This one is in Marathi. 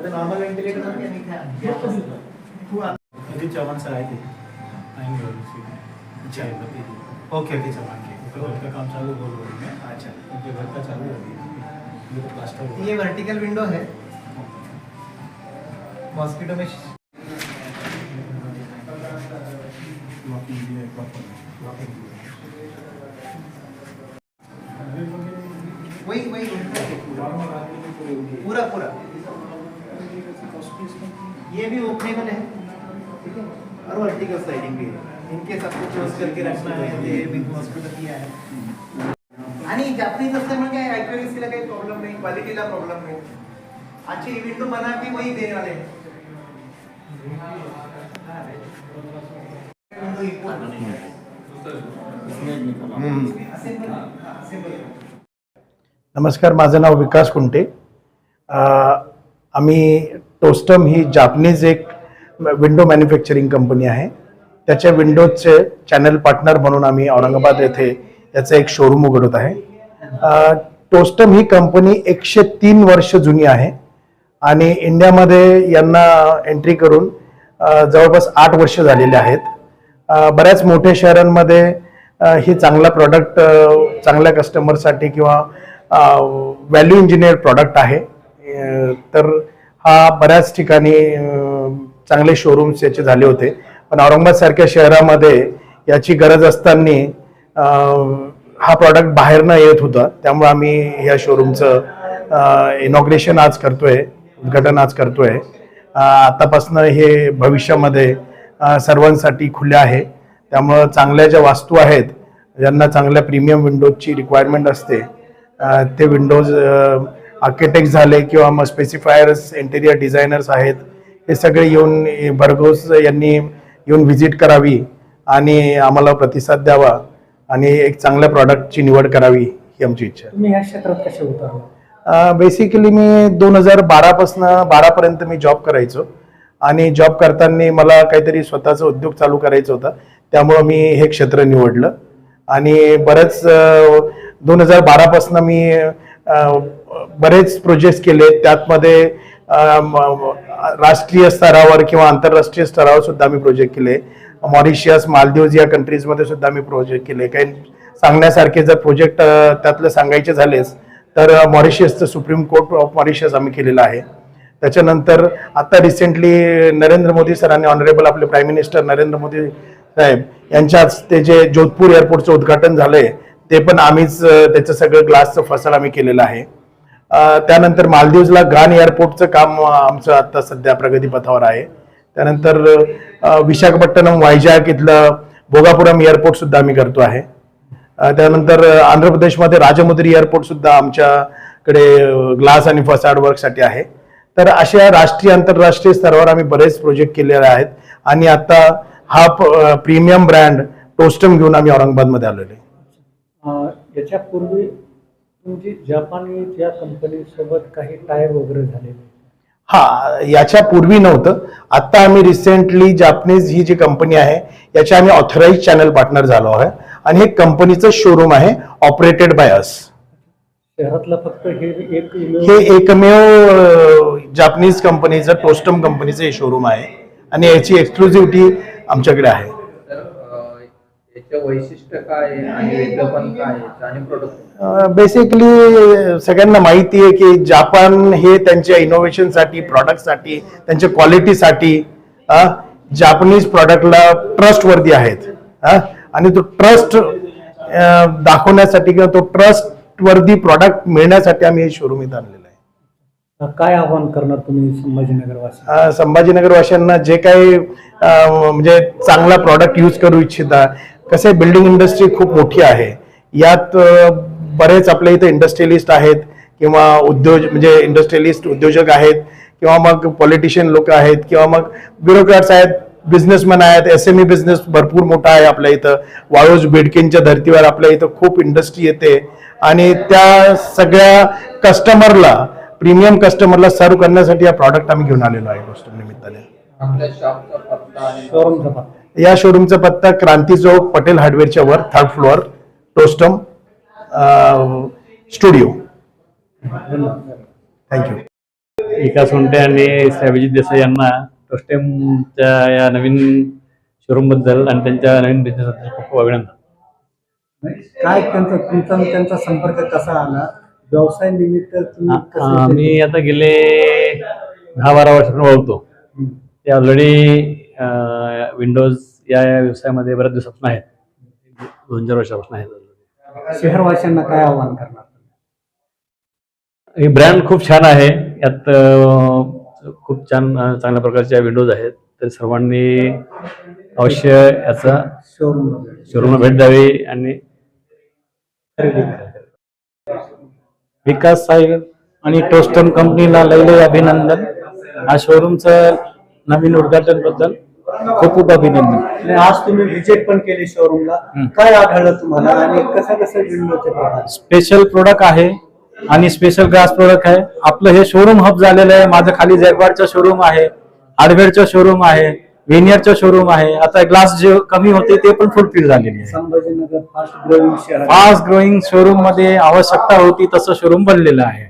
नॉर्मल वेंटिलेटर चौवन से आए थे ओके ओके चौवन के घर का काम चालू हो में अच्छा उनके घर का चालू हो गया ये तो प्लास्टर ये वर्टिकल विंडो है मॉस्किटो में वही वही पूरा पूरा ये भी ओपनेबल है ठीक है और वर्टिकल स्लाइडिंग भी है इनके सबको क्लोज करके रखना है ते बिग हॉस्पिटल किया है आणि जापानीज असल्यामुळे काय ॲक्युरेसीला काही प्रॉब्लेम नाही क्वालिटीला प्रॉब्लेम नाही अच्छी विंडो बना के वही देने वाले हैं नमस्कार, माझं नाव विकास कुंटे. आम्ही टोस्टम ही जापनीज एक विंडो मॅन्युफॅक्चरिंग कंपनी आहे. त्याच्या विंडोजचे चॅनल पार्टनर म्हणून आम्ही औरंगाबाद येथे याचं एक शोरूम उघडत आहे. टोस्टम ही कंपनी 103 वर्ष जुनी आहे आणि इंडियामध्ये यांना एंट्री करून जवळपास 8 वर्ष झालेले आहेत. बऱ्याच मोठ्या शहरांमध्ये ही चांगला प्रॉडक्ट चांगल्या कस्टमरसाठी किंवा व्हॅल्यू इंजिनियर प्रॉडक्ट आहे. तर हा बऱ्याच ठिकाणी चांगले शोरूम्स याचे झाले होते, पण औरंगाबाद सारख्या शहरामध्ये याची गरज असताना हा प्रॉडक्ट बाहेर न येत होता. त्यामुळे आम्ही या शोरूमचं इनॉग्रेशन आज करतोय, उद्घाटन आज करतोय. आतापासून हे भविष्यामध्ये सर्वांसाठी खुले आहे. त्यामुळे चांगल्या ज्या वास्तू आहेत, ज्यांना चांगल्या प्रीमियम विंडोजची रिक्वायरमेंट असते, ते विंडोज आर्किटेक्ट झाले किंवा मग स्पेसिफायर्स इंटेरियर डिझायनर्स आहेत, हे सगळे येऊन भरघोस यांनी येऊन व्हिजिट करावी आणि आम्हाला प्रतिसाद द्यावा आणि एक चांगल्या प्रॉडक्टची निवड करावी ही आमची इच्छा आहे. तुम्ही या क्षेत्रात कसे उतरला? बेसिकली मी 2012 पासून 12 पर्यंत मी जॉब करायचो आणि जॉब करताना मला काहीतरी स्वतःचा उद्योग चालू करायचा होता. त्यामुळे मी हे क्षेत्र निवडलं आणि बरेच 2012 पासून मी बरेच प्रोजेक्ट्स केले. त्यातमध्ये राष्ट्रीय स्तरावर किंवा आंतरराष्ट्रीय स्तरावर सुद्धा आम्ही प्रोजेक्ट केले. मॉरिशियस, मालदीव्स या कंट्रीजमध्ये सुद्धा आम्ही प्रोजेक्ट केले. काही सांगण्यासारखे जर प्रोजेक्ट त्यातले सांगायचे झालेस तर मॉरिशियसचं सुप्रीम कोर्ट ऑफ मॉरिशियस आम्ही केलेलं आहे. त्याच्यानंतर आता रिसेंटली नरेंद्र मोदी सरांनी, ऑनरेबल आपले प्राईम मिनिस्टर नरेंद्र मोदी साहेब यांच्याच ते जे जोधपूर एअरपोर्टचं उद्घाटन झालंय ते पण आम्हीच त्याचं सगळं ग्लासचं फसड आम्ही केलेलं आहे. त्यानंतर मालदीव्सला ग्रान एअरपोर्टचं काम आमचं आता सध्या प्रगतीपथावर आहे. त्यानंतर विशाखापट्टणम, वायजाग इथलं भोगापुरम एअरपोर्ट सुद्धा आम्ही करतो आहे. त्यानंतर आंध्र प्रदेशमध्ये राजमुद्री एअरपोर्ट सुद्धा आमच्याकडे ग्लास आणि फसाड वर्कसाठी आहे. तर अशा राष्ट्रीय आंतरराष्ट्रीय स्तरावर आम्ही बरेच प्रोजेक्ट केलेले आहेत आणि आता हा प्रीमियम ब्रँड टोस्टम घेऊन आम्ही औरंगाबादमध्ये आलेलो आहे. याच्यापूर्वी तुमची जपानी या कंपनी सोबत काही टाय वगैरे झालेले? हा, याच्या पूर्वी नव्हतं. आता आम्ही रिसेंटली जापनीज ही जी कंपनी आहे याचे आम्ही ऑथराइज चॅनल पार्टनर झालो आहे आणि हे कंपनीचं शोरूम आहे, ऑपरेटेड बाय अस. शहरातलं फक्त हे एकमेव जापनीज कंपनीचं टोस्टम कंपनीचं हे शोरूम आहे आणि याची एक्सक्लुझिव्हिटी आमच्याकडे आहे. वैशिष्ट्य काय आणि वेगळेपण काय आणि प्रोडक्ट? बेसिकली सगळ्यांना माहिती आहे की जापान हे त्यांच्या इनोव्हेशनसाठी, प्रॉडक्टसाठी, त्यांच्या क्वालिटीसाठी जापनीज प्रॉडक्टला ट्रस्टवर्दी आहेत आणि तो ट्रस्ट दाखवण्यासाठी किंवा तो ट्रस्टवर्दी प्रॉडक्ट मिळण्यासाठी आम्ही हे शोरूम इथं आणलेलं आहे. काय आव्हान करणार तुम्ही संभाजीनगरवासी? संभाजीनगरवासियांना जे काही म्हणजे चांगला प्रॉडक्ट यूज करू इच्छिता. कसं आहे, बिल्डिंग इंडस्ट्री खूप मोठी आहे. यात बरेच आपल्या इथे इंडस्ट्रियलिस्ट आहेत किंवा म्हणजे इंडस्ट्रियलिस्ट उद्योजक आहेत किंवा मग पॉलिटिशियन लोक आहेत किंवा मग ब्युरोक्रॅट्स आहेत. बिझनेसमॅन आहेत. SME बिझनेस भरपूर मोठा आहे आपल्या इथं. वाळूज बिडकीनच्या धर्तीवर आपल्या इथं खूप इंडस्ट्री येते आणि त्या सगळ्या कस्टमरला, प्रीमियम कस्टमरला सर्व करण्यासाठी हा प्रॉडक्ट आम्ही घेऊन आलेलो आहे गोष्ट निमित्ताने. आपल्या शॉपचा पत्ता आणि शोरूमचा पत्ता. या शोरूमचा पत्ता क्रांती चौक, पटेल हार्डवेअरच्या वर, 3rd फ्लोअर, टोस्टम स्टुडिओ. थँक्यू. विकास उंटे आणि अभिजित देसाई यांना टोस्टेमच्या या नवीन शोरूम बद्दल आणि त्यांच्या नवीन बिझनेस बद्दल खूप अभिनंदन. काय तुमचा त्यांचा संपर्क कसा आला? व्यवसाय निमित्त तुम्ही कसं मी आता गेले 10-12 वर्षापासून ओळखतो. ते ऑलरेडी विंडोज या व्यवसायामध्ये बऱ्याच दिवसापासून आहेत, 2-4 वर्षापासून आहेत. शहरवासियांना काय आव्हान करणार? ही ब्रँड खूप छान आहे. यात खूप छान चांगल्या प्रकारच्या विंडोज आहेत. तर सर्वांनी अवश्य याचा शोरूमला भेट द्यावी आणि खरेदी करावी. विकास साहेब आणि टोस्टम कंपनीला लय अभिनंदन. हा शोरूमचं नवीन उद्घाटन बद्दल खूप खूप अभिनंदन. आणि आज तुम्ही व्हिजिट पण केली शोरूमला, काय आढळलं तुम्हाला आणि कसं विंडोचे प्रॉडक्ट? स्पेशल प्रोडक्ट आहे आणि स्पेशल ग्लास प्रोडक्ट आहे. आपलं हे शोरूम हब झालेलं आहे. माझं खाली जॅगवारचं शोरूम आहे, हार्डवेअरचं शोरूम आहे, व्हिनियरचं शोरूम आहे. आता ग्लास जे कमी होते ते पण फुलफिल झालेली आहे. संभाजीनगर फास्ट ग्रोइंग शहर, फास्ट ग्रोईंग शोरूम मध्ये आवश्यकता होती तसं शोरूम बनलेलं आहे.